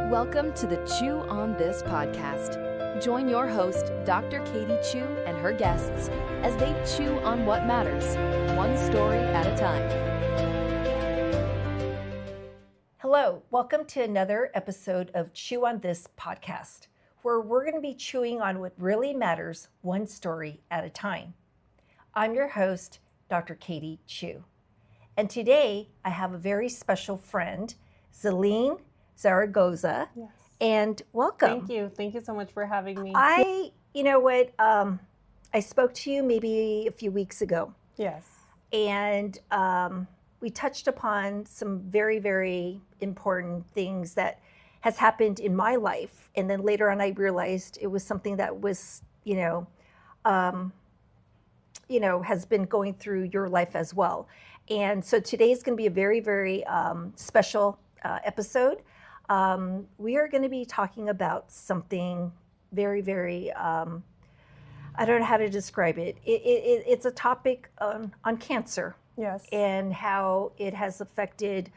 Welcome to the Chew on This podcast. Join your host, Dr. Katie Chew, and her guests as they chew on what matters, one story at a time. Hello, welcome to another episode of Chew on This podcast, where we're going to be chewing on what really matters, one story at a time. I'm your host, Dr. Katie Chew. And today I have a very special friend, Zelene Zaragoza. Yes. And welcome. Thank you. Thank you so much for having me. I spoke to you maybe a few weeks ago. Yes. And we touched upon some very, very important things that has happened in my life. And then later on, I realized it was something that was, has been going through your life as well. And so today is going to be a very, very special episode. We are going to be talking about something very, very, I don't know how to describe it. It's a topic on cancer. Yes. And how it has affected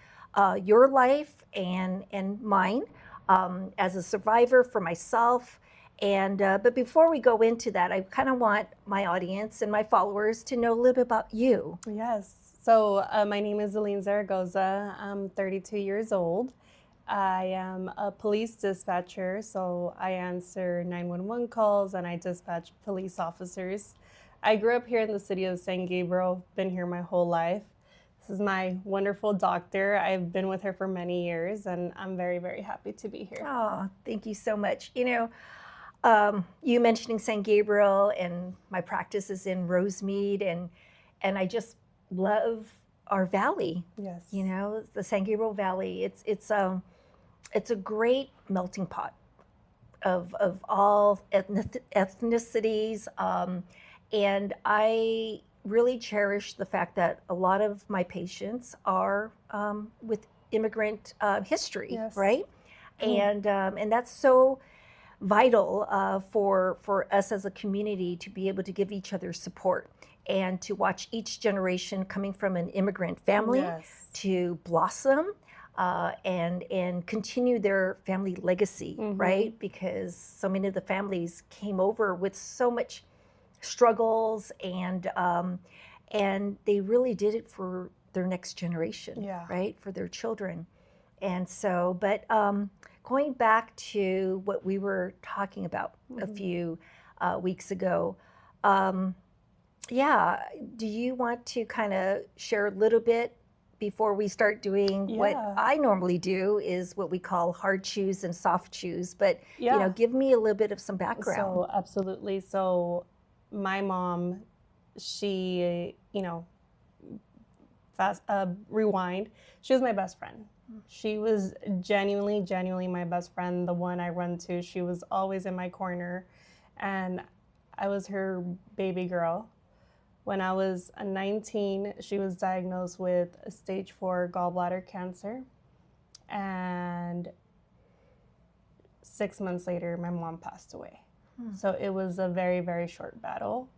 your life and mine as a survivor for myself. And but before we go into that, I kind of want my audience and my followers to know a little bit about you. Yes. So my name is Zelene Zaragoza. I'm 32 years old. I am a police dispatcher, so I answer 911 calls and I dispatch police officers. I grew up here in the city of San Gabriel, been here my whole life. This is my wonderful doctor. I've been with her for many years and I'm very, very happy to be here. Oh, thank you so much. You mentioning San Gabriel, and my practice is in Rosemead, and I just love our valley. Yes. The San Gabriel Valley. It's a great melting pot of all ethnicities. And I really cherish the fact that a lot of my patients are with immigrant history, Yes. right? And that's so vital for us as a community to be able to give each other support and to watch each generation coming from an immigrant family Yes. to blossom and continue their family legacy, right? Because so many of the families came over with so much struggles, and they really did it for their next generation, Yeah. right? For their children. And so, but going back to what we were talking about a few weeks ago, do you want to kind of share a little bit before we start doing what I normally do, is what we call hard chews and soft chews, but give me a little bit of some background. So absolutely. So my mom, she, rewind, she was my best friend. She was genuinely my best friend, the one I run to. She was always in my corner, and I was her baby girl. When I was 19, she was diagnosed with a stage 4 gallbladder cancer, and 6 months later, my mom passed away. So it was a very, very short battle.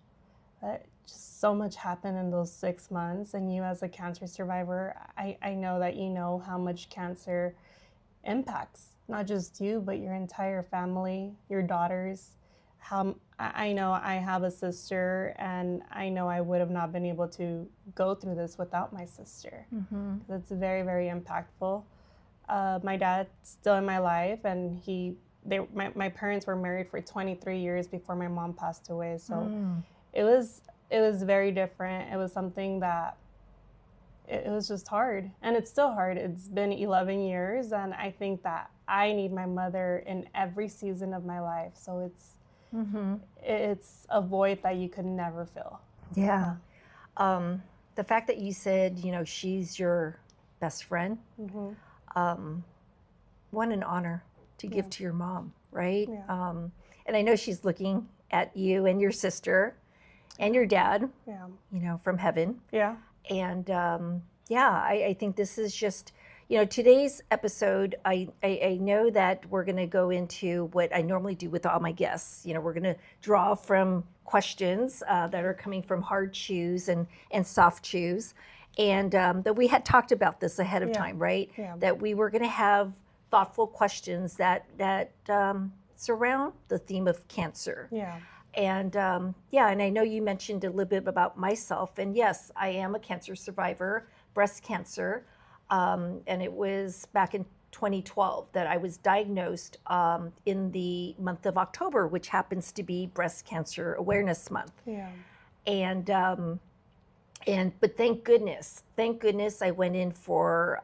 Just so much happened in those 6 months. And you, as a cancer survivor, I know that you know how much cancer impacts not just you, but your entire family, your daughters. How I know I have a sister, and I know I would have not been able to go through this without my sister. It's very, very impactful. My dad's still in my life, and my parents were married for 23 years before my mom passed away. So it was very different. It was something that it was just hard, and it's still hard. It's been 11 years, and I think that I need my mother in every season of my life. So it's a void that you could never fill. Yeah. The fact that you said, she's your best friend, what an honor to give to your mom, right? Yeah. And I know she's looking at you and your sister and your dad, from heaven. Yeah. And I think this is just, today's episode, I know that we're going to go into what I normally do with all my guests. We're going to draw from questions that are coming from hard chews and soft chews. And that we had talked about this ahead of time, right? Yeah. That we were going to have thoughtful questions that surround the theme of cancer. Yeah. And and I know you mentioned a little bit about myself, and yes, I am a cancer survivor, breast cancer, and it was back in 2012 that I was diagnosed in the month of October, which happens to be Breast Cancer Awareness Month. Yeah. But thank goodness I went in for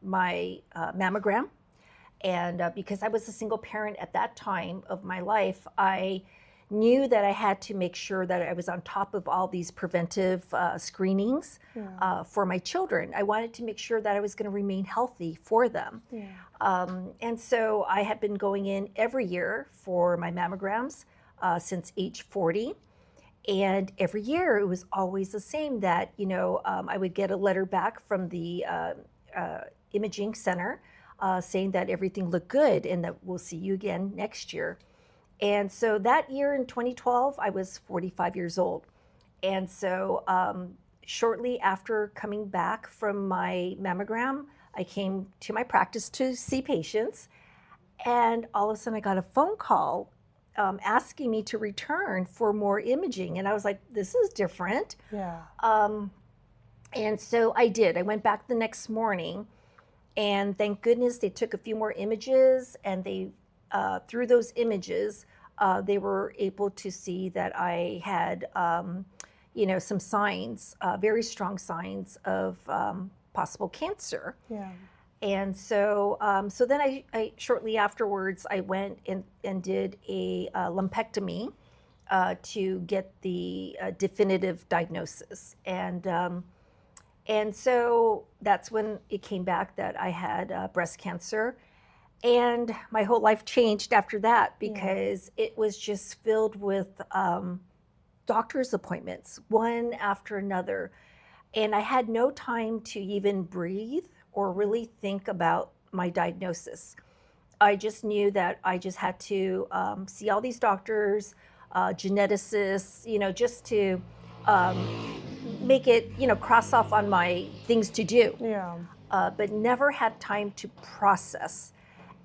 my mammogram, and because I was a single parent at that time of my life, I knew that I had to make sure that I was on top of all these preventive screenings for my children. I wanted to make sure that I was going to remain healthy for them. Yeah. And so I had been going in every year for my mammograms since age 40. And every year it was always the same that, I would get a letter back from the imaging center saying that everything looked good and that we'll see you again next year. And so that year in 2012, I was 45 years old. And so shortly after coming back from my mammogram, I came to my practice to see patients. And all of a sudden I got a phone call asking me to return for more imaging. And I was like, this is different. Yeah. And so I did. I went back the next morning, and thank goodness they took a few more images, and they through those images, they were able to see that I had, some signs, very strong signs of possible cancer. Yeah. And so, then I shortly afterwards, I went and did a lumpectomy to get the definitive diagnosis. And so that's when it came back that I had breast cancer. And my whole life changed after that because it was just filled with doctor's appointments, one after another. And I had no time to even breathe or really think about my diagnosis. I just knew that I just had to see all these doctors, geneticists, just to make it, cross off on my things to do. Yeah. But never had time to process.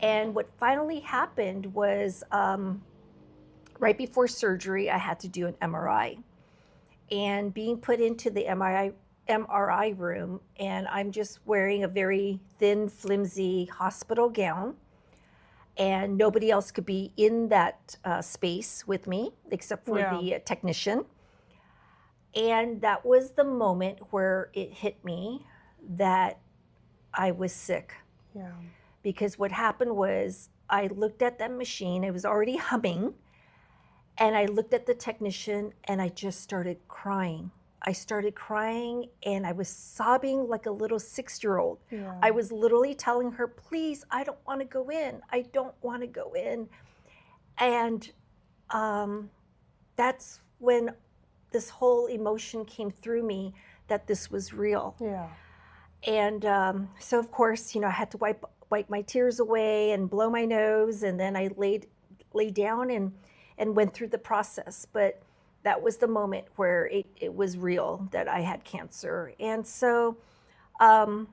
And what finally happened was right before surgery, I had to do an MRI. And being put into the MRI room, and I'm just wearing a very thin, flimsy hospital gown, and nobody else could be in that space with me except for the technician. And that was the moment where it hit me that I was sick. Yeah. Because what happened was I looked at that machine, it was already humming, and I looked at the technician and I just started crying. I started crying and I was sobbing like a little 6-year-old. Yeah. I was literally telling her, please, I don't want to go in. I don't want to go in. And that's when this whole emotion came through me that this was real. Yeah. And so of course, I had to wipe my tears away and blow my nose, and then I lay down and went through the process. But that was the moment where it was real that I had cancer. And so, I've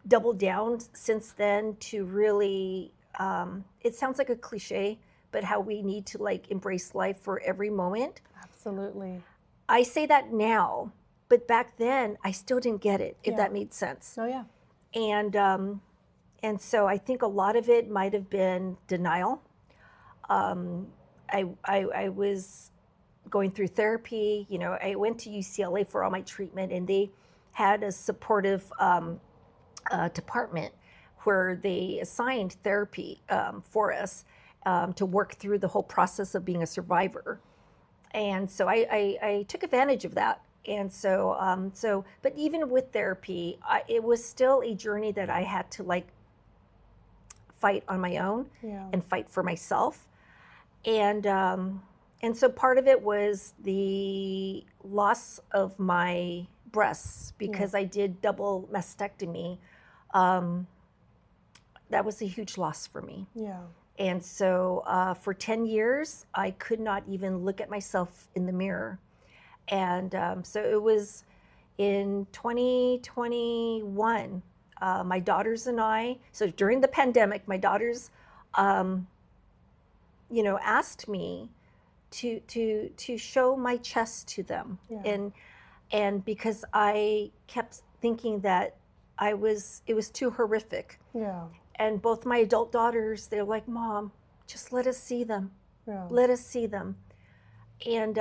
doubled down since then to really, it sounds like a cliche, but how we need to embrace life for every moment. Absolutely. I say that now, but back then I still didn't get it, if that made sense. Oh yeah. And so I think a lot of it might have been denial. I was going through therapy. I went to UCLA for all my treatment, and they had a supportive department where they assigned therapy for us to work through the whole process of being a survivor. And so I took advantage of that. And so, but even with therapy, it was still a journey that I had to fight on my own and fight for myself. And so part of it was the loss of my breasts because I did double mastectomy. That was a huge loss for me. Yeah. And so for 10 years, I could not even look at myself in the mirror. And so it was in 2021 my daughters and I, so during the pandemic, my daughters, asked me to show my chest to them. Yeah. And because I kept thinking that it was too horrific. Yeah. And both my adult daughters, they're like, Mom, just let us see them. Yeah. Let us see them. And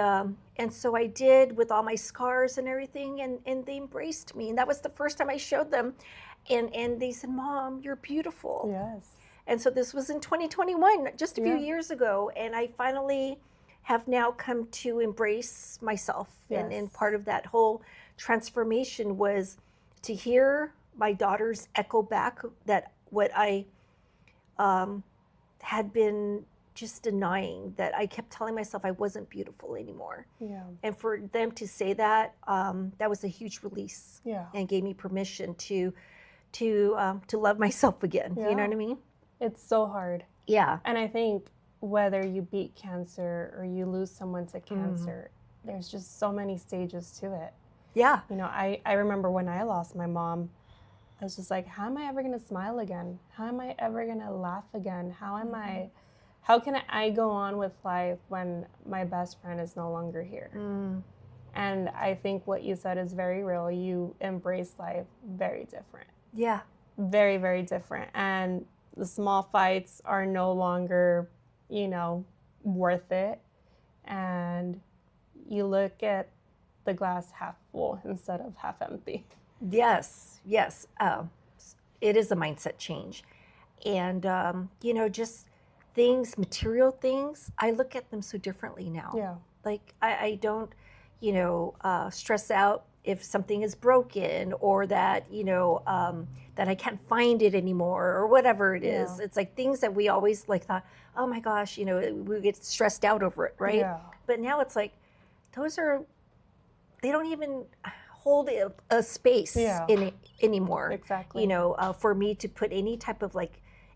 so I did, with all my scars and everything, and they embraced me. And that was the first time I showed them. And they said, Mom, you're beautiful. Yes. And so this was in 2021, just a few Yeah. years ago. And I finally have now come to embrace myself. Yes. And part of that whole transformation was to hear my daughters echo back that what I had been just denying, that I kept telling myself I wasn't beautiful anymore. Yeah. And for them to say that, that was a huge release. Yeah. And gave me permission to love myself again. Yeah. You know what I mean? It's so hard. Yeah. And I think whether you beat cancer or you lose someone to cancer, there's just so many stages to it. Yeah. You know, I remember when I lost my mom, I was just like, how am I ever going to smile again? How am I ever going to laugh again? How can I go on with life when my best friend is no longer here? And I think what you said is very real. You embrace life very different. Yeah. Very, very different. And the small fights are no longer, worth it. And you look at the glass half full instead of half empty. Yes. Yes. It is a mindset change. And, just things, material things, I look at them so differently now. Yeah. Like I don't, stress out if something is broken, or that, that I can't find it anymore, or whatever it is. Yeah. It's like things that we always thought, oh my gosh, we get stressed out over it, right? Yeah. But now it's like, they don't even hold a space in it anymore. Exactly. For me to put any type of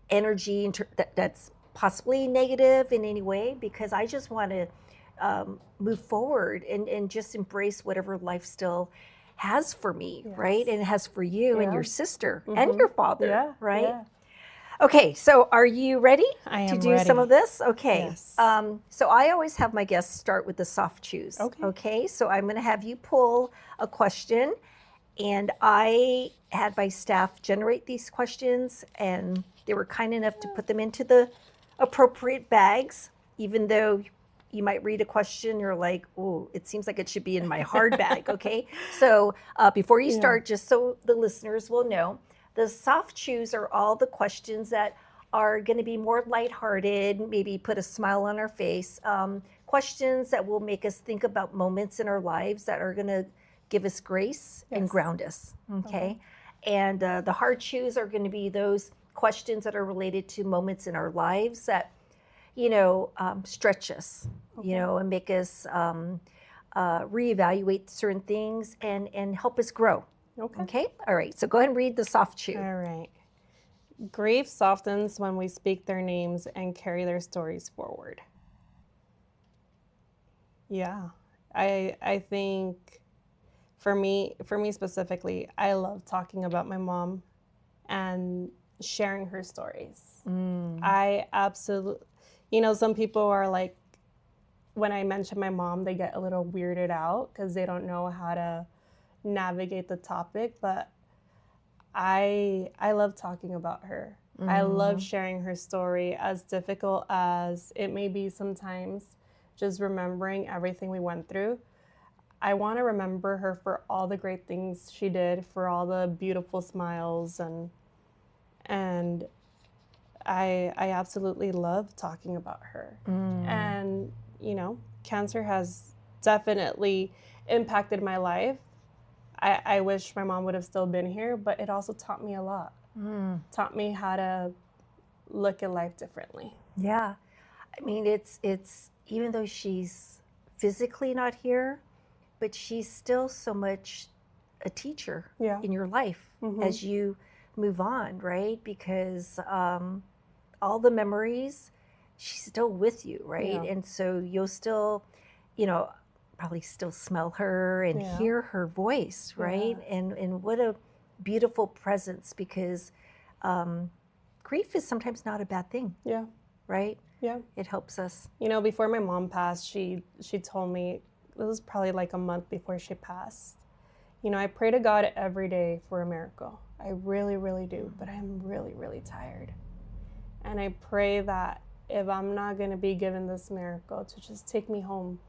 energy that's possibly negative in any way, because I just want to move forward and just embrace whatever life still has for me, right? And it has for you and your sister and your father, right? Yeah. Okay, so are you ready to do some of this? Okay. Yes. So I always have my guests start with the soft choose. Okay, so I'm going to have you pull a question, and I had my staff generate these questions, and they were kind enough to put them into the appropriate bags, even though you might read a question, you're like, oh, it seems like it should be in my hard bag, okay? So before you start, just so the listeners will know, the soft choose are all the questions that are going to be more lighthearted, maybe put a smile on our face, questions that will make us think about moments in our lives that are going to give us grace and ground us, okay? And the hard choose are going to be those questions that are related to moments in our lives that stretch us, and make us reevaluate certain things and help us grow. Okay. All right. So go ahead and read the soft chew. All right. Grief softens when we speak their names and carry their stories forward. Yeah. I think for me specifically, I love talking about my mom and sharing her stories. I absolutely, some people are like, when I mention my mom, they get a little weirded out because they don't know how to navigate the topic, but I love talking about her. I love sharing her story, as difficult as it may be sometimes, just remembering everything we went through. I want to remember her for all the great things she did, for all the beautiful smiles, and I absolutely love talking about her. And, cancer has definitely impacted my life. I wish my mom would have still been here, but it also taught me a lot. Taught me how to look at life differently. Yeah. I mean, it's even though she's physically not here, but she's still so much a teacher in your life as you move on, right? Because all the memories, she's still with you, right? And so you'll still, probably still smell her and hear her voice, right? And what a beautiful presence, because grief is sometimes not a bad thing. Yeah. Right? Yeah. It helps us. You know, before my mom passed, she told me, it was probably like a month before she passed, you know, I pray to God every day for a miracle. I really, really do, but I'm really, really tired. And I pray that if I'm not going to be given this miracle, to just take me home.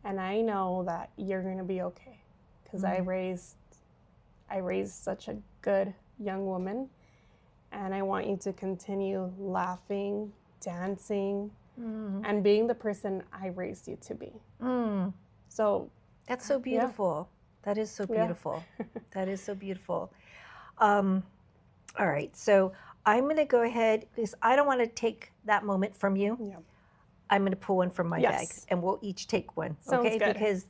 And I know that you're going to be okay, because I raised such a good young woman, and I want you to continue laughing, dancing, and being the person I raised you to be. So that's so beautiful. Yeah. That is so beautiful. That is so beautiful. All right, so I'm going to go ahead, because I don't want to take that moment from you. Yeah. I'm going to pull one from my bag, and we'll each take one. Sounds okay? Good. Because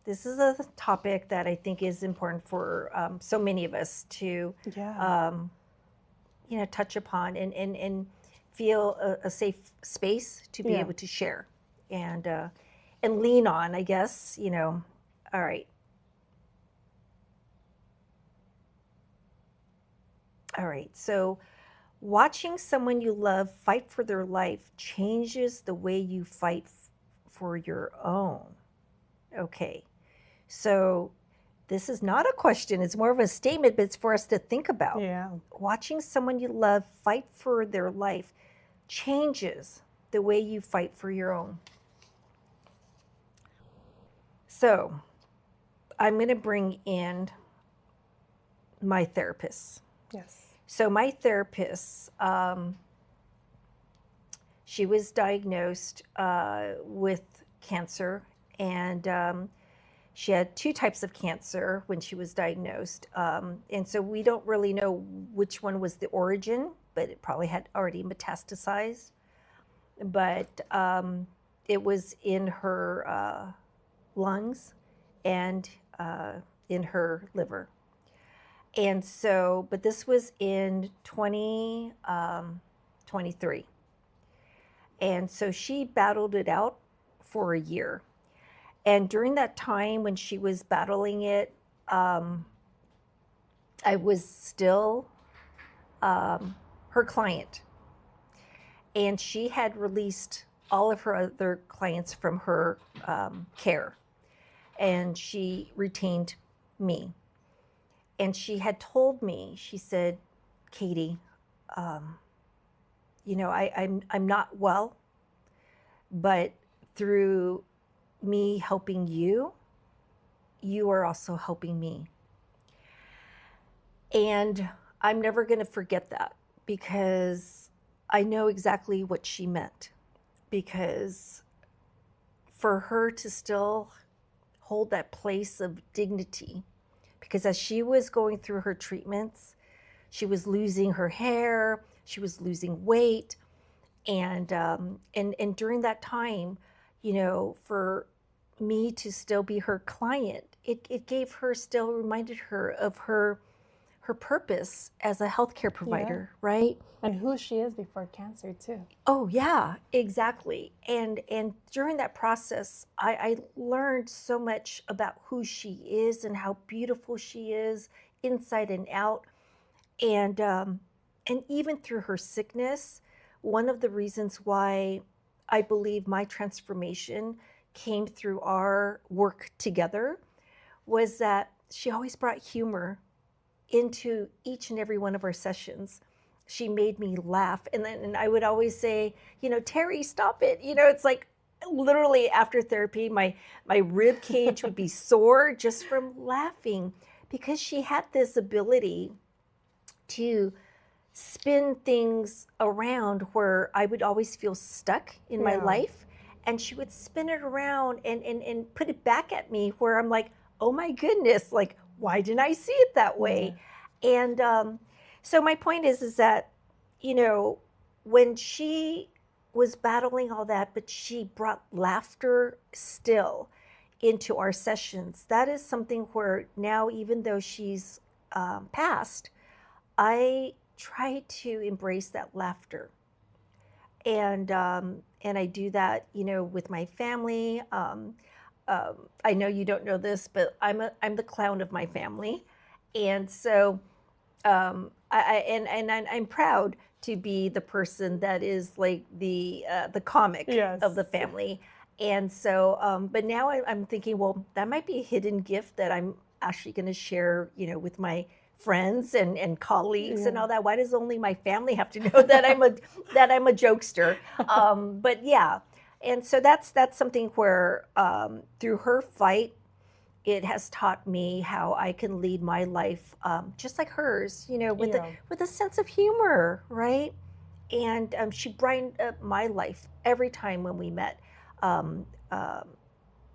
this is a topic that I think is important for so many of us to touch upon and feel a safe space to be able to share and lean on, I guess, All right. All right. So watching someone you love fight for their life changes the way you fight for your own. Okay. So this is not a question. It's more of a statement, but it's for us to think about. Yeah. Watching someone you love fight for their life changes the way you fight for your own. So I'm going to bring in my therapist. Yes. So my therapist, she was diagnosed with cancer, and she had 2 types of cancer when she was diagnosed. And so we don't really know which one was the origin, but it probably had already metastasized. But it was in her lungs and in her liver. And so, but this was in 2023. And so she battled it out for a year. And during that time when she was battling it, I was still her client. And she had released all of her other clients from her care. And she retained me. And she had told me, she said, Katie, I'm not well, but through me helping you, you are also helping me. And I'm never going to forget that, because I know exactly what she meant. Because for her to still hold that place of dignity, because as she was going through her treatments, she was losing her hair, she was losing weight, and during that time, for me to still be her client, it gave her, still reminded her of her purpose as a healthcare provider, right? And who she is before cancer too. Oh yeah, exactly. And during that process, I learned so much about who she is and how beautiful she is inside and out. And even through her sickness, one of the reasons why I believe my transformation came through our work together was that she always brought humor into each and every one of our sessions. She made me laugh. And I would always say, Terry, stop it. It's like literally after therapy, my rib cage would be sore just from laughing, because she had this ability to spin things around where I would always feel stuck in my life. And she would spin it around and put it back at me, where I'm like, oh my goodness, like, why didn't I see it that way? Yeah. And so my point is that, when she was battling all that, but she brought laughter still into our sessions. That is something where now, even though she's passed, I try to embrace that laughter. And I do that, with my family. I know you don't know this, but I'm the clown of my family, and so I'm proud to be the person that is like the comic Yes. of the family. And so, but now I'm thinking, well, that might be a hidden gift that I'm actually going to share, with my friends and colleagues and all that. Why does only my family have to know that I'm a jokester? But yeah, and so that's something where through her fight, it has taught me how I can lead my life just like hers, with a sense of humor, right? And she brightened up my life every time when we met um,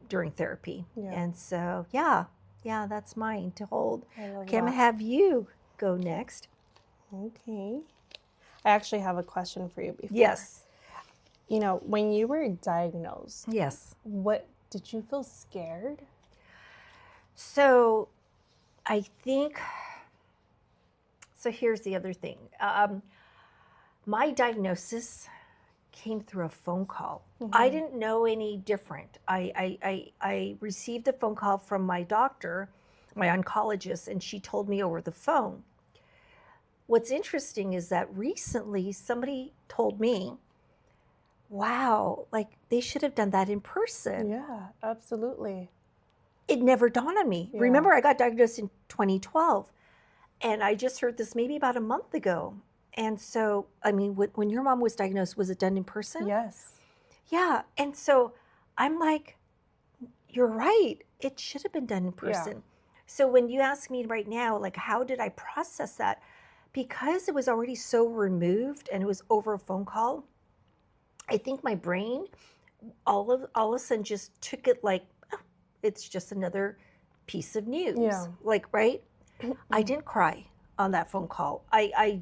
during therapy. Yeah. And so, yeah, that's mine to hold. I love Okay, I'm that. gonna have you go next. Okay. I actually have a question for you before. Yes. When you were diagnosed, Yes. what did you feel scared? So I think, so here's the other thing. My diagnosis came through a phone call. I didn't know any different. I received a phone call from my doctor, my oncologist, and she told me over the phone. What's interesting is that recently somebody told me, wow, like they should have done that in person. Yeah, absolutely. It never dawned on me. Yeah. Remember, I got diagnosed in 2012, and I just heard this maybe about a month ago. And so, I mean, when your mom was diagnosed, was it done in person? Yes. Yeah. And so I'm like, you're right. It should have been done in person. So when you ask me right now, like, how did I process that? Because it was already so removed and it was over a phone call, I think my brain all of a sudden just took it like, oh, it's just another piece of news. Yeah. Like, right? I didn't cry on that phone call. I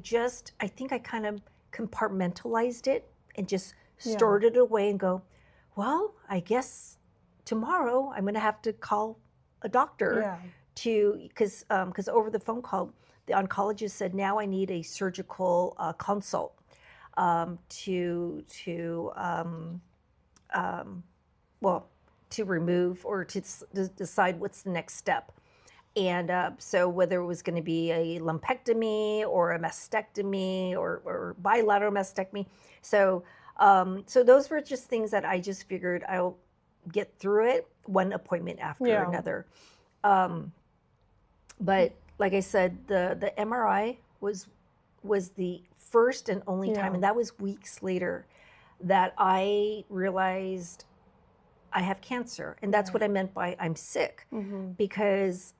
think I kind of compartmentalized it and just stored it away and go, well, I guess tomorrow I'm going to have to call a doctor because over the phone call, the oncologist said, now I need a surgical consult to remove or to decide what's the next step. And so whether it was going to be a lumpectomy or a mastectomy or bilateral mastectomy. So those were just things that I just figured I'll get through it one appointment after another. But like I said, the MRI was the first and only time, and that was weeks later, that I realized I have cancer. And that's what I meant by I'm sick, because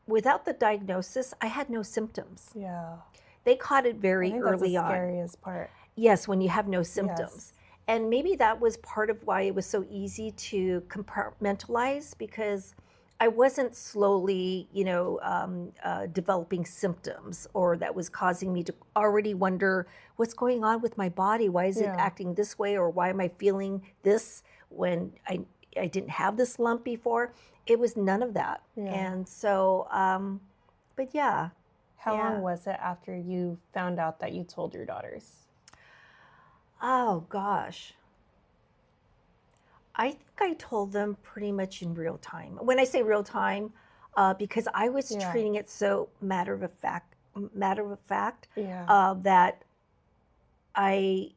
without the diagnosis, I had no symptoms. Yeah. They caught it very I think early that's the on. Scariest part. Yes, when you have no symptoms. Yes. And maybe that was part of why it was so easy to compartmentalize, because I wasn't slowly, developing symptoms, or that was causing me to already wonder what's going on with my body. Why is it acting this way? Or why am I feeling this when I didn't have this lump before? It was none of that. Yeah. And so, but yeah. How long was it after you found out that you told your daughters? Oh, gosh. I think I told them pretty much in real time. When I say real time, because I was treating it so matter of fact, that I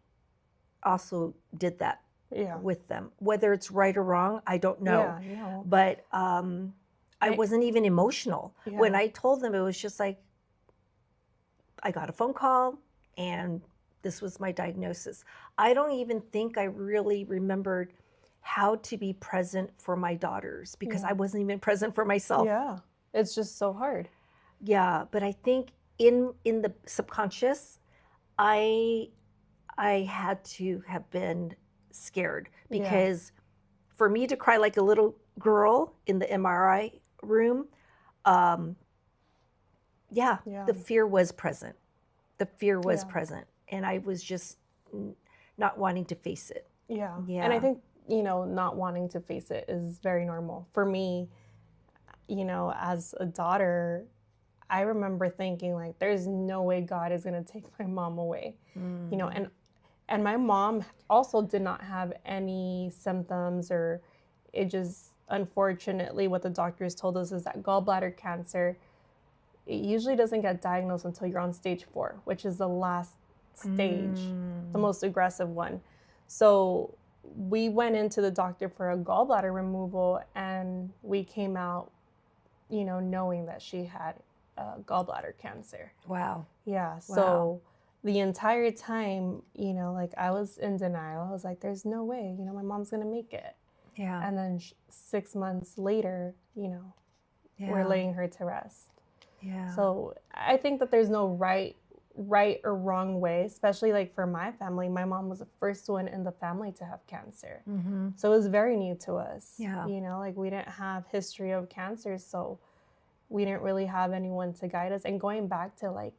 also did that with them. Whether it's right or wrong, I don't know. But I wasn't even emotional. When I told them, it was just like, I got a phone call and this was my diagnosis. I don't even think I really remembered how to be present for my daughters, because I wasn't even present for myself. Yeah, it's just so hard. Yeah, but I think in the subconscious, I had to have been scared, because for me to cry like a little girl in the MRI room, the fear was present. The fear was present, and I was just not wanting to face it. Yeah. And I think, not wanting to face it is very normal. For me, as a daughter, I remember thinking, like, there's no way God is going to take my mom away, and my mom also did not have any symptoms, or it just, unfortunately, what the doctors told us is that gallbladder cancer, it usually doesn't get diagnosed until you're on stage 4, which is the last stage, the most aggressive one. So we went into the doctor for a gallbladder removal, and we came out, knowing that she had gallbladder cancer. Wow. Yeah. So the entire time, like I was in denial. I was like, there's no way, my mom's going to make it. Yeah. And then 6 months later, we're laying her to rest. Yeah. So I think that there's no right or wrong way, especially like for my family. My mom was the first one in the family to have cancer. So it was very new to us. Yeah. Like we didn't have history of cancer, so we didn't really have anyone to guide us. And going back to like,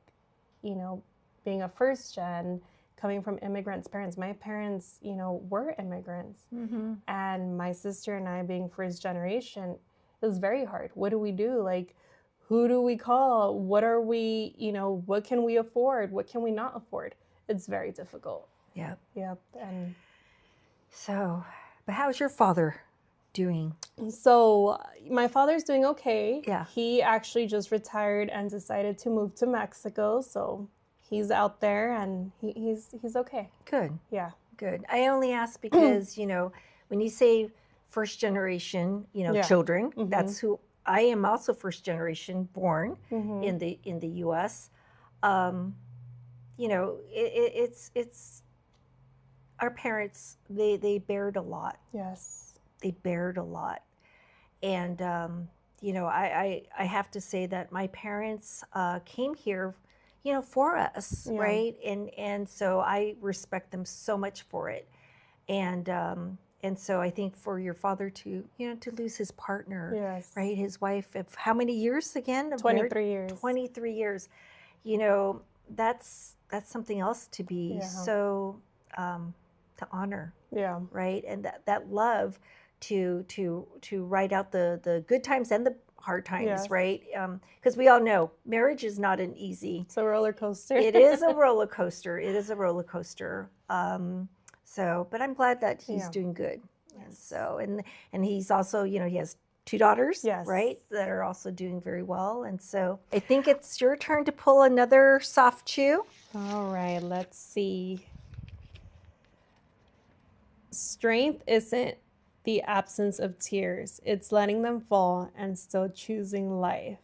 being a first gen, coming from immigrants' parents, my parents, were immigrants. And my sister and I being first generation, it was very hard. What do we do? Like, who do we call? What are we, what can we afford? What can we not afford? It's very difficult. Yep. And so, but how's your father doing? So my father's doing okay. Yeah. He actually just retired and decided to move to Mexico. So he's out there and he's okay. Good. Yeah. Good. I only ask because, when you say first generation, children, that's who I am, also first generation born in the US. It's our parents, they bared a lot. Yes. They bared a lot. And I have to say that my parents came here for us, right? And so I respect them so much for it. And so I think for your father to lose his partner, right? His wife, of how many years again? 23 years. 23 years. That's something else to be so to honor. Yeah. Right? And that love to ride out the good times and the hard times, right? Because we all know marriage is not an easy. It's a roller coaster. It is a roller coaster. It is a roller coaster. So, but I'm glad that he's doing good. And so, and he's also, he has 2 daughters, right, that are also doing very well. And so I think it's your turn to pull another soft chew. All right, let's see. Strength isn't the absence of tears. It's letting them fall and still choosing life.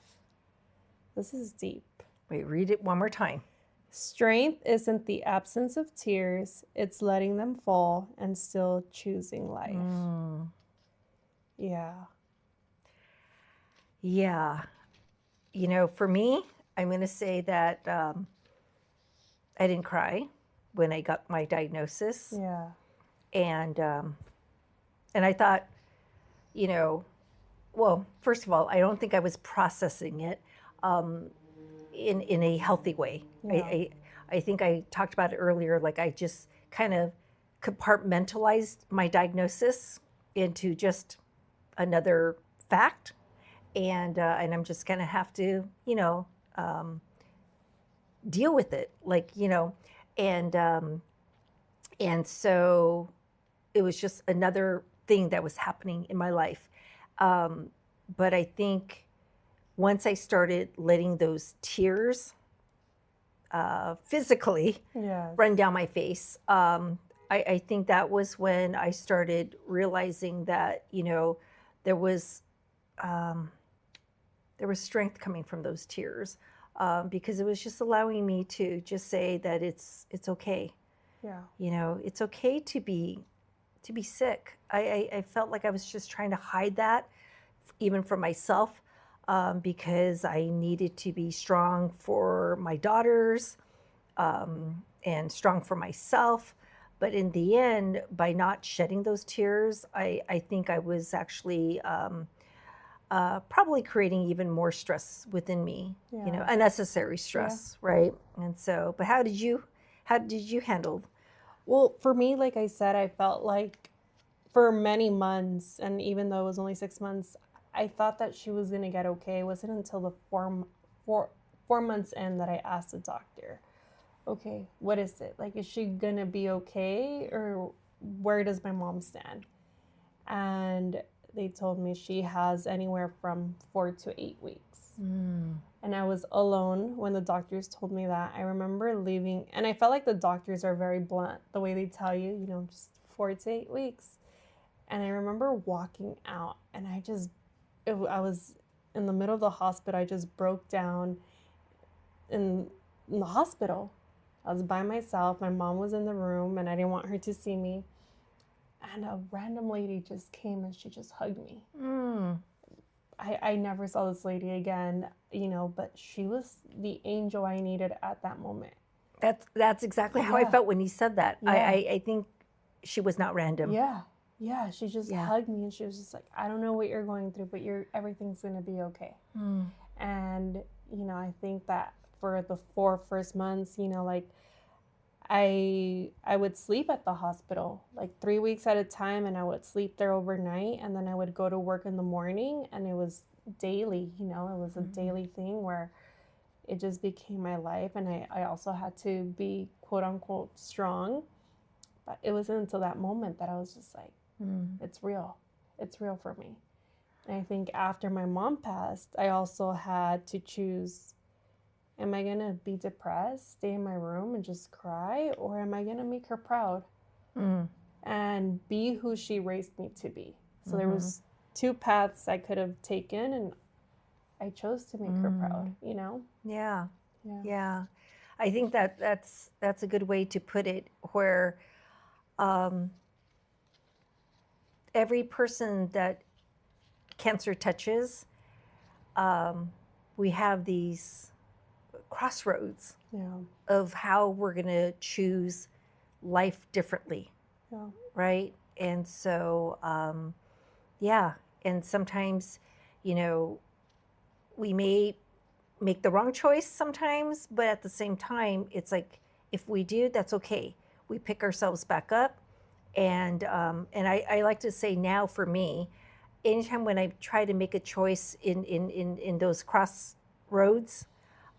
This is deep. Wait, read it one more time. Strength isn't the absence of tears. It's letting them fall and still choosing life. Yeah. Yeah. For me, I'm going to say that I didn't cry when I got my diagnosis. Yeah. And I thought, well, first of all, I don't think I was processing it in a healthy way. Yeah. I think I talked about it earlier, like I just kind of compartmentalized my diagnosis into just another fact. And I'm just going to have to, deal with it, and so it was just another thing that was happening in my life. But I think once I started letting those tears physically run down my face, I think that was when I started realizing that, there was strength coming from those tears, because it was just allowing me to just say that it's okay. Yeah. It's okay to be sick. I felt like I was just trying to hide that, even from myself, because I needed to be strong for my daughters, and strong for myself. But in the end, by not shedding those tears, I think I was actually probably creating even more stress within me, unnecessary stress, right? And so, but how did you handle? Well, for me, like I said, I felt like for many months, and even though it was only 6 months, I thought that she was going to get okay. It wasn't until the four months in that I asked the doctor, okay, what is it? Like, is she going to be okay? Or where does my mom stand? And they told me she has anywhere from 4 to 8 weeks. And I was alone when the doctors told me that. I remember leaving, and I felt like the doctors are very blunt, the way they tell you, you know, just 4 to 8 weeks. And I remember walking out, and I was in the middle of the hospital. I just broke down in the hospital. I was by myself. My mom was in the room, and I didn't want her to see me. And a random lady just came, and she just hugged me. I never saw this lady again, you know, but she was the angel I needed at that moment. That's exactly how I felt when you said that. Yeah. I think she was not random. Yeah, she just hugged me, and she was just like, I don't know what you're going through, but everything's gonna be okay. And, you know, I think that for the 4 first months, you know, like I would sleep at the hospital like 3 weeks at a time, and I would sleep there overnight, and then I would go to work in the morning, and it was daily, you know, it was a daily thing where it just became my life. And I also had to be quote unquote strong, but it wasn't until that moment that I was just like, it's real for me. And I think after my mom passed, I also had to choose, am I going to be depressed, stay in my room and just cry, or am I going to make her proud and be who she raised me to be? So there was 2 paths I could have taken, and I chose to make her proud, you know? Yeah. I think that's a good way to put it, where every person that cancer touches, we have these crossroads of how we're going to choose life differently, right? And so, and sometimes, you know, we may make the wrong choice sometimes, but at the same time, it's like, if we do, that's okay. We pick ourselves back up. And I like to say now, for me, anytime when I try to make a choice in those crossroads,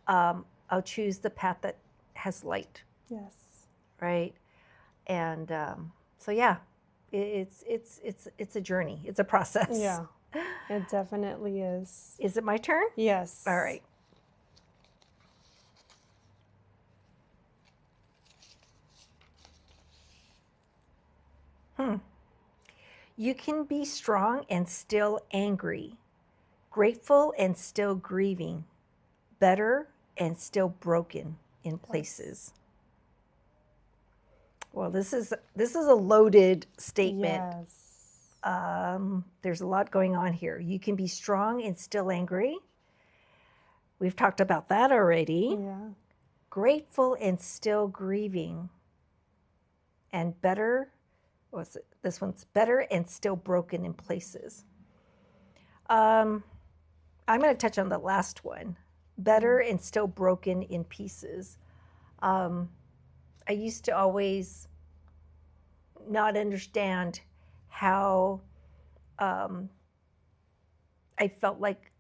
I'll choose the path that has light. Yes. Right. And so it's a journey. It's a process. Yeah, it definitely is. Is it my turn? Yes. All right. You can be strong and still angry, grateful and still grieving, better and still broken in places. Well, this is a loaded statement. Yes. There's a lot going on here. You can be strong and still angry. We've talked about that already. Yeah. Grateful and still grieving. And better, what's it? This one's better and still broken in places. I'm going to touch on the last one. Better and still broken in pieces. I used to always not understand how I felt like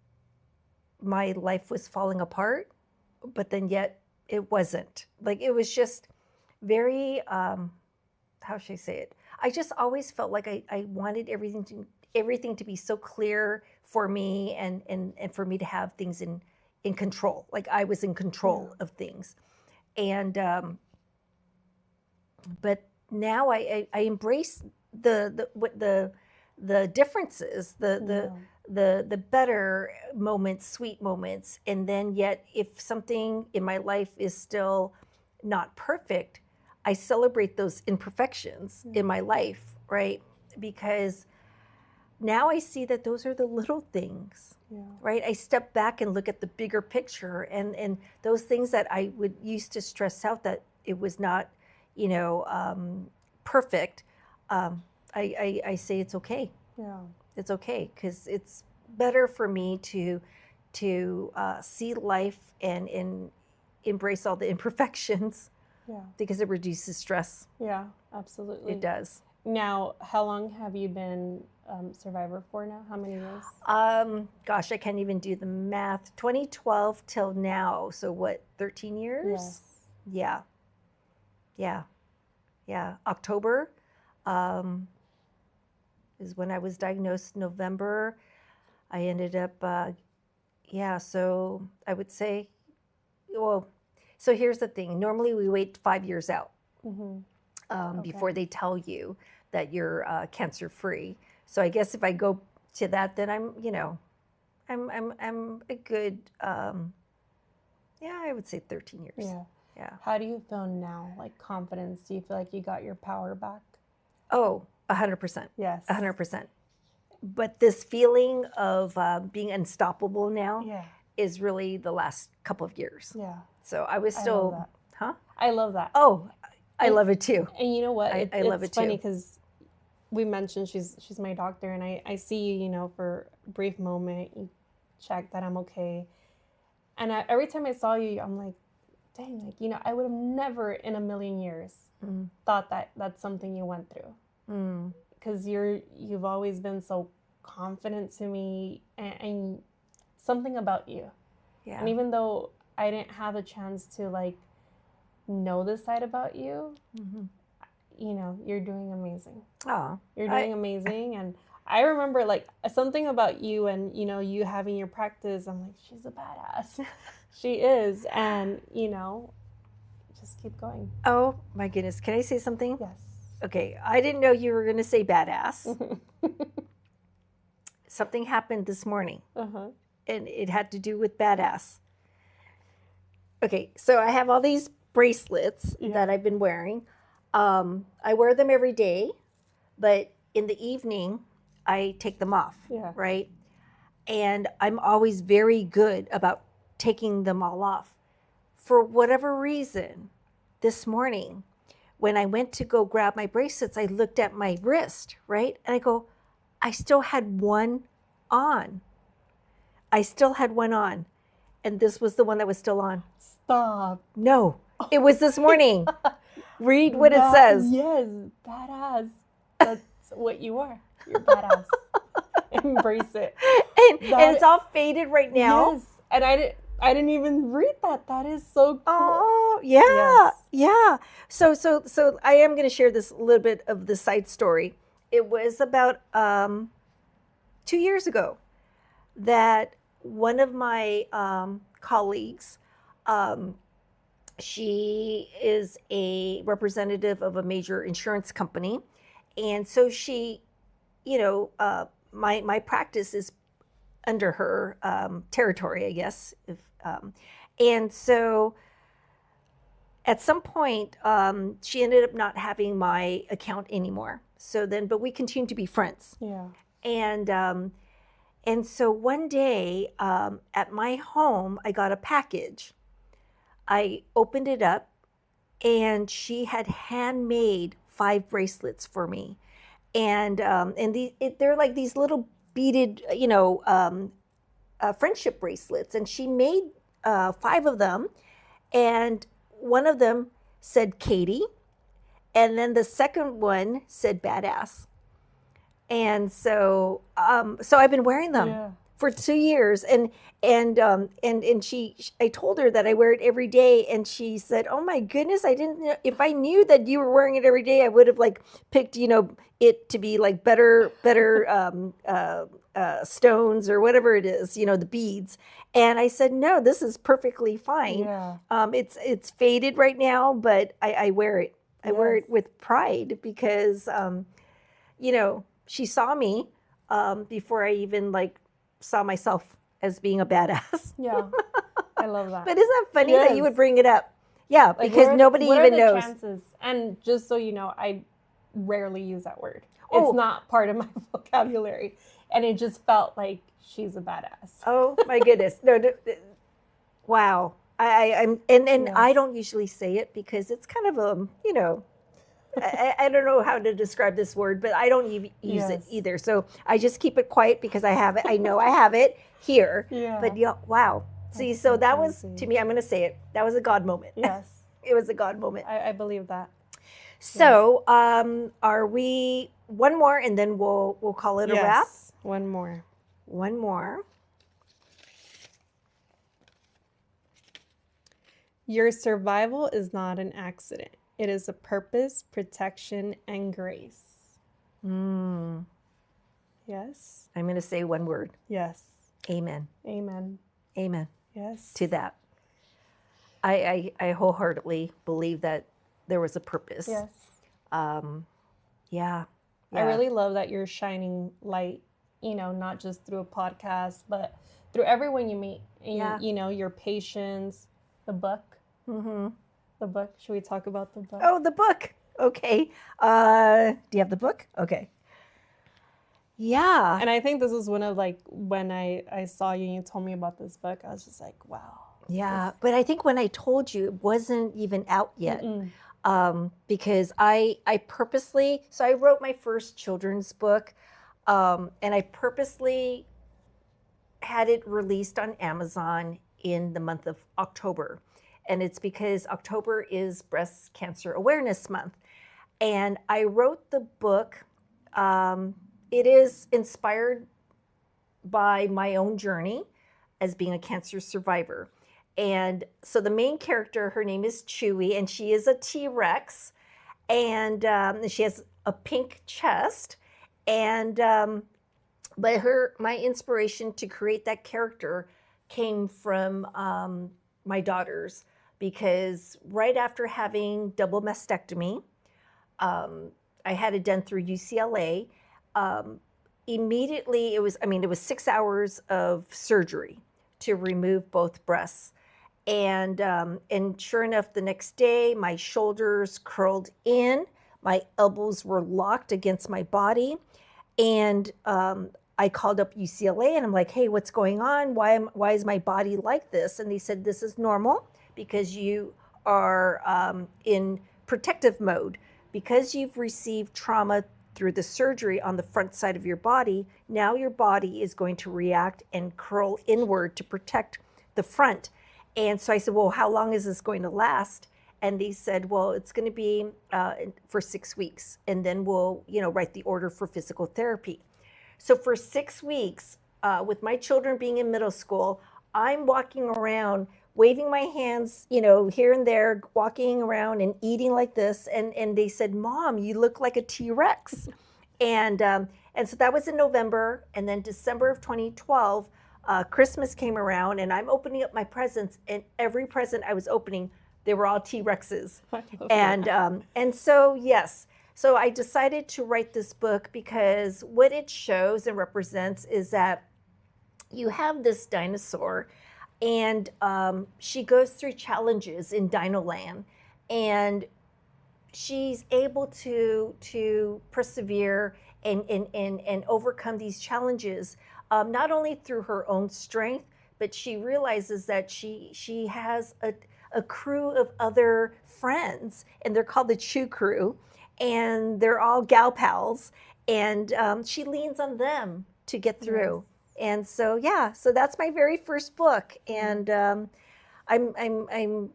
my life was falling apart, but then yet it wasn't. Like, it was just very, how should I say it? I just always felt like I wanted everything to be so clear for me, and for me to have things in control. Like, I was in control of things. And but now I embrace the differences, the better moments, sweet moments. And then yet, if something in my life is still not perfect, I celebrate those imperfections in my life, right? Because now I see that those are the little things, right? I step back and look at the bigger picture, and those things that I would used to stress out that it was not, perfect. I say it's okay. Yeah. It's okay, because it's better for me to see life and embrace all the imperfections. Yeah. Because it reduces stress. Yeah, absolutely. It does. Now, how long have you been survivor for now? How many years? Gosh, I can't even do the math. 2012 till now. So what, 13 years? Yes. Yeah. October. is when I was diagnosed. November. I ended up, so I would say, well, so here's the thing. Normally we wait 5 years out before they tell you that you're cancer-free. So I guess if I go to that, then I'm a good, I would say 13 years. Yeah. Yeah. How do you feel now? Like confidence? Do you feel like you got your power back? Oh, 100%. Yes. 100%. But this feeling of being unstoppable now is really the last couple of years. Yeah. So I was I still, love that. huh? I love that. Oh, I love it too. And you know what? I love it too. It's funny because we mentioned she's my doctor, and I see you, for a brief moment, you check that I'm okay. And every time I saw you, I'm like, dang, I would have never in a million years thought that that's something you went through. Because you've always been so confident to me, and something about you. Yeah. And even though I didn't have a chance to know this side about you, you're doing amazing. Oh, you're doing amazing. And I remember something about you and you having your practice. I'm like, she's a badass. She is. And just keep going. Oh my goodness. Can I say something? Yes. Okay. I didn't know you were going to say badass. Something happened this morning and it had to do with badass. Okay. So I have all these bracelets that I've been wearing. I wear them every day, but in the evening I take them off. Yeah. Right. And I'm always very good about taking them all off. For whatever reason, this morning, when I went to go grab my bracelets, I looked at my wrist, right? And I go, I still had one on. And this was the one that was still on. Stop. No, it was this morning. Read what it says. Yes, badass. That's what you are. You're badass. Embrace it. And it's all faded right now. Yes. And I didn't even read that. That is so cool. Oh, yeah. Yes. Yeah. So I am going to share this little bit of the side story. It was about 2 years ago that one of my colleagues, she is a representative of a major insurance company. And so she, my practice is under her territory, I guess. And so at some point, she ended up not having my account anymore. So then, but we continued to be friends. Yeah. And so one day at my home, I got a package. I opened it up, and she had handmade 5 bracelets for me, and they're like these little beaded, friendship bracelets, and she made 5 of them, and one of them said Katie, and then the second one said badass. And so I've been wearing them for 2 years, and I told her that I wear it every day, and she said, "Oh my goodness, I didn't know. If I knew that you were wearing it every day, I would have picked it to be better stones or whatever it is, the beads." And I said, "No, this is perfectly fine. Yeah. It's faded right now, but I wear it. I wear it with pride because she saw me before I even saw myself as being a badass." Yeah, I love that. But isn't that funny that you would bring it up? Yeah, because nobody even knows. Chances? And just so you know, I rarely use that word. It's not part of my vocabulary, and it just felt like she's a badass. Oh my goodness! No, wow. I'm I don't usually say it because it's kind of I don't know how to describe this word, but I don't use it either. So I just keep it quiet because I have it. I know I have it here. Yeah. But wow. See, so that was, to me, I'm going to say it. That was a God moment. Yes. It was a God moment. I believe that. So are we one more and then we'll call it a wrap? One more. One more. Your survival is not an accident. It is a purpose, protection, and grace. Yes. I'm going to say one word. Yes. Amen. Amen. Amen. Yes. To that. I wholeheartedly believe that there was a purpose. Yes. Yeah. I really love that you're shining light, not just through a podcast, but through everyone you meet. And, your patients, the book. Mm-hmm. The book. Should we talk about the book? Oh, the book. Okay. Do you have the book? Okay. Yeah. And I think this is one of when I saw you and you told me about this book, I was just like, wow. Yeah. But I think when I told you, it wasn't even out yet. Because I purposely, so I wrote my first children's book, and I purposely had it released on Amazon in the month of October. And it's because October is Breast Cancer Awareness Month. And I wrote the book. It is inspired by my own journey as being a cancer survivor. And so the main character, her name is Chewy, and she is a T-Rex, and she has a pink chest. And but my inspiration to create that character came from my daughters, because right after having double mastectomy, I had it done through UCLA. Immediately, it was 6 hours of surgery to remove both breasts. And sure enough, the next day, my shoulders curled in, my elbows were locked against my body. And I called up UCLA and I'm like, hey, what's going on? Why is my body like this? And they said, this is normal because you are in protective mode. Because you've received trauma through the surgery on the front side of your body, now your body is going to react and curl inward to protect the front. And so I said, well, how long is this going to last? And they said, well, it's going to be for 6 weeks. And then we'll, write the order for physical therapy. So for 6 weeks, with my children being in middle school, I'm walking around, waving my hands, here and there, walking around and eating like this. And they said, Mom, you look like a T-Rex. And so that was in November. And then December of 2012, Christmas came around, and I'm opening up my presents, and every present I was opening, they were all T-Rexes. And so, yes. So I decided to write this book because what it shows and represents is that you have this dinosaur, and she goes through challenges in Dino Land, and she's able to persevere and overcome these challenges, not only through her own strength, but she realizes that she has a crew of other friends, and they're called the Chew Crew, and they're all gal pals, and she leans on them to get through. Yes. And so, so that's my very first book, and I'm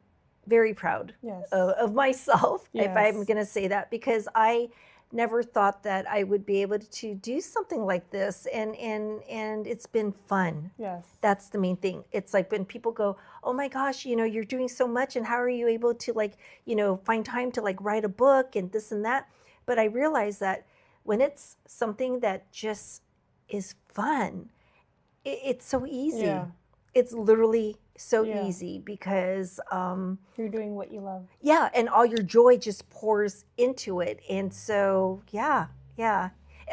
very proud of myself, if I'm going to say that, because I never thought that I would be able to do something like this, and it's been fun. Yes, that's the main thing. It's like when people go, oh my gosh, you're doing so much, and how are you able to find time to write a book and this and that? But I realize that when it's something that just is fun, it's so easy. Yeah. It's literally so easy because you're doing what you love. Yeah, and all your joy just pours into it. And so, yeah.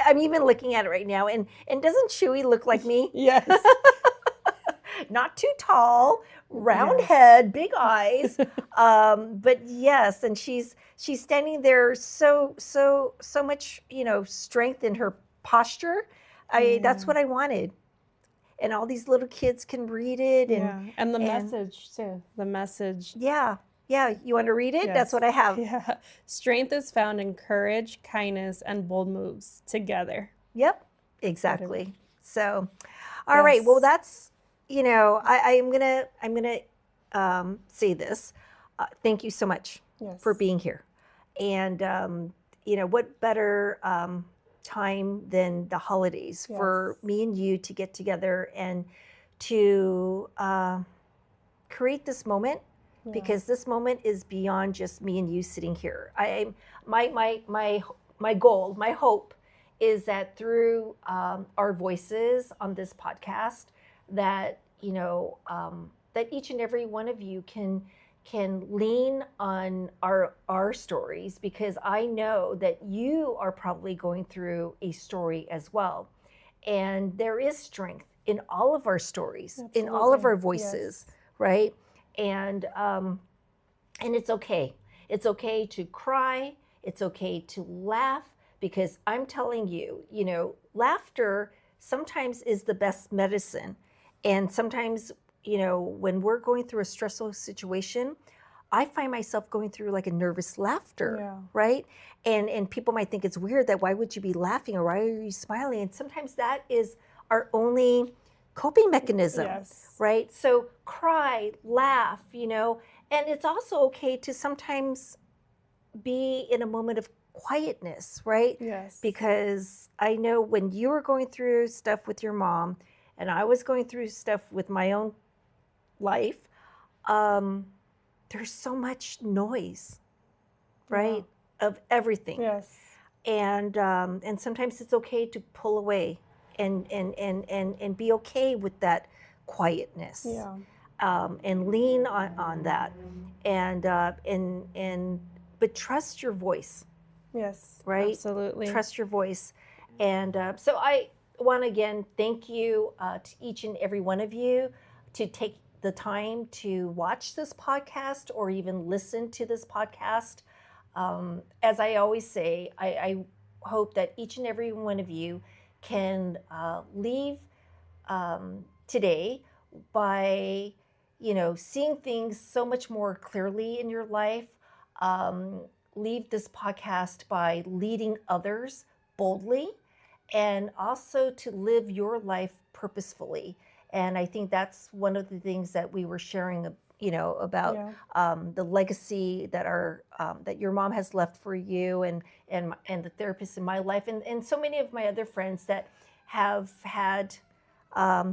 I'm even looking at it right now, and doesn't Chewy look like me? Yes. Not too tall, round head, big eyes. But yes, and she's standing there so much, strength in her posture. That's what I wanted. And all these little kids can read it. And the message, too. The message. Yeah. You want to read it? Yes. That's what I have. Yeah. Strength is found in courage, kindness, and bold moves together. Yep, exactly. So, all right. Well, that's, I'm gonna say this. Thank you so much for being here. And, what better time than the holidays for me and you to get together and to create this moment, because this moment is beyond just me and you sitting here. My goal, my hope is that through our voices on this podcast, that that each and every one of you can lean on our stories, because I know that you are probably going through a story as well, and there is strength in all of our stories, Absolutely. in all of our voices, Yes. right? And it's okay. It's okay to cry. It's okay to laugh, because I'm telling you, laughter sometimes is the best medicine. And sometimes, when we're going through a stressful situation, I find myself going through like a nervous laughter, Yeah. right? And people might think it's weird that why would you be laughing, or why are you smiling? And sometimes that is our only coping mechanism, Yes. right? So cry, laugh, and it's also okay to sometimes be in a moment of quietness, right? Yes. Because I know when you were going through stuff with your mom, and I was going through stuff with my own life, there's so much noise, right? Of everything. Yes. And sometimes it's okay to pull away and be okay with that quietness. Yeah. And lean on that, but trust your voice. Yes. Right? Absolutely. Trust your voice. And so I want to again thank you to each and every one of you to take the time to watch this podcast or even listen to this podcast. As I always say, I hope that each and every one of you can leave today by, seeing things so much more clearly in your life. Leave this podcast by leading others boldly, and also to live your life purposefully. And I think that's one of the things that we were sharing, about the legacy that that your mom has left for you, and the therapists in my life, and so many of my other friends that have had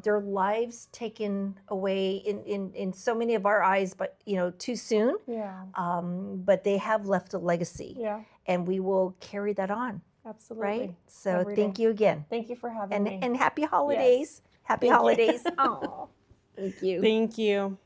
their lives taken away in so many of our eyes, but too soon. Yeah. But they have left a legacy. Yeah. And we will carry that on. Absolutely. Right. So Every thank day. you again. Thank you for having me. And happy holidays. Yes. Happy Thank you. holidays. Oh, thank you. Thank you.